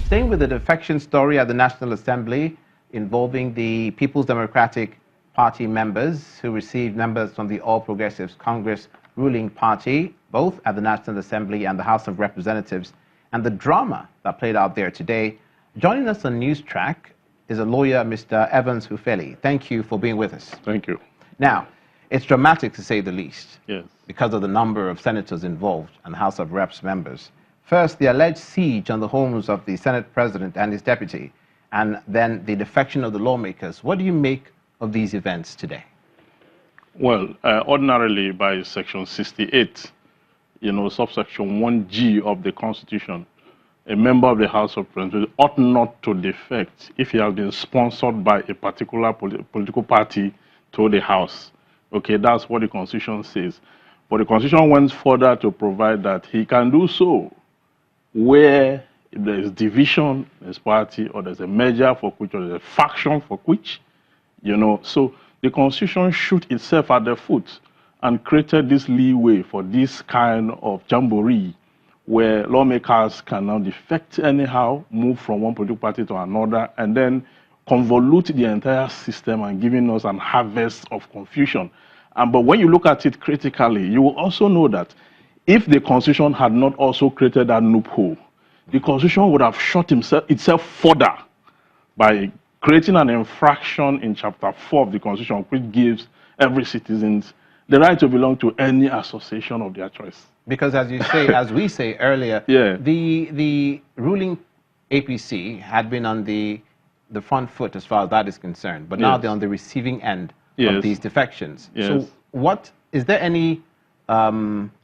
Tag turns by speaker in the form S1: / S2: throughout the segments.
S1: Staying with the defection story at the National Assembly involving the People's Democratic Party members who received members from the All Progressives Congress ruling party, both at the National Assembly and the House of Representatives, and the drama that played out there today. Joining us on News Track is a lawyer, Mr. Evans Hufeli. Thank you for being with us.
S2: Thank you.
S1: Now, it's dramatic to say the least.
S2: Yes.
S1: Because of the number of senators involved and House of Reps members. First, the alleged siege on the homes of the Senate President and his deputy, and then the defection of the lawmakers. What do you make of these events today?
S2: Well, ordinarily by Section 68, subsection 1G of the Constitution, a member of the House of Representatives ought not to defect if he has been sponsored by a particular political party to the House. Okay, that's what the Constitution says. But the Constitution went further to provide that he can do so where there is division in his party, or there's a merger for which, or there's a faction for which, So the Constitution shot itself at the foot and created this leeway for this kind of jamboree where lawmakers can now defect anyhow, move from one political party to another, and then convolute the entire system and giving us an harvest of confusion. But when you look at it critically, you will also know that if the Constitution had not also created that loophole, the Constitution would have shot itself further by creating an infraction in Chapter 4 of the Constitution, which gives every citizen the right to belong to any association of their choice.
S1: Because as you say, as we say earlier, the ruling APC had been on the front foot as far as that is concerned, but now they're on the receiving end of these defections. So is there any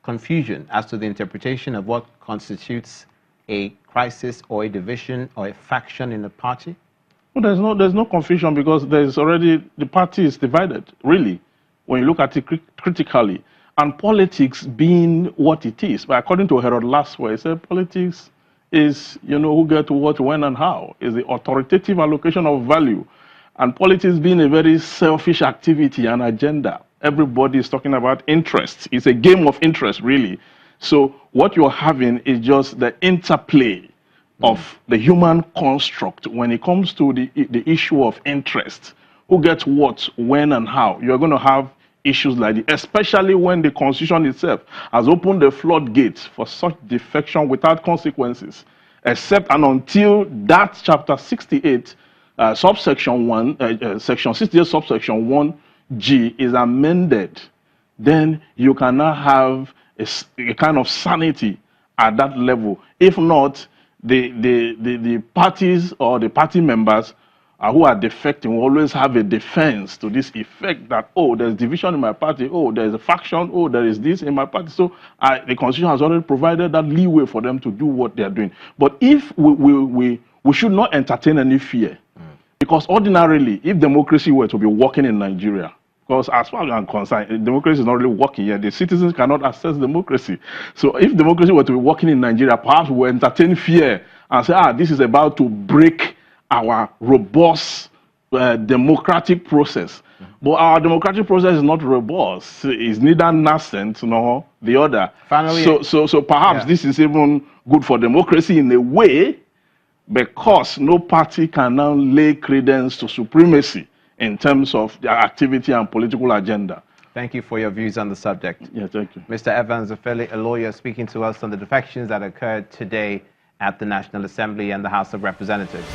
S1: confusion as to the interpretation of what constitutes a crisis or a division or a faction in a party?
S2: Well, there's no confusion, because there's already, the party is divided, really, when you look at it critically. And politics being what it is, but according to Herod Laswell, he said politics is, who get what, when, and how, is the authoritative allocation of value. And politics being a very selfish activity and agenda. Everybody is talking about interest. It's a game of interest, really. So what you're having is just the interplay of the human construct when it comes to the issue of interest. Who gets what, when, and how. You're going to have issues like this, especially when the Constitution itself has opened the floodgates for such defection without consequences, except and until that Chapter 68, subsection 1, Section 68, subsection 1G is amended. Then you can now have a kind of sanity at that level. If not, the parties or the party members who are defecting will always have a defense to this effect that, oh, there's division in my party, oh, there's a faction, oh, there is this in my party. So the Constitution has already provided that leeway for them to do what they're doing. But if we should not entertain any fear, because ordinarily, if democracy were to be working in Nigeria, because as far as I'm concerned, democracy is not really working yet. The citizens cannot access democracy. So if democracy were to be working in Nigeria, perhaps we will entertain fear and say, this is about to break our robust democratic process. But our democratic process is not robust. It's neither nascent nor the other. Finally, so perhaps this is even good for democracy in a way, because no party can now lay credence to supremacy in terms of their activity and political agenda.
S1: Thank you for your views on the subject.
S2: Yeah, thank you.
S1: Mr. Evans Hufeli, a lawyer, speaking to us on the defections that occurred today at the National Assembly and the House of Representatives.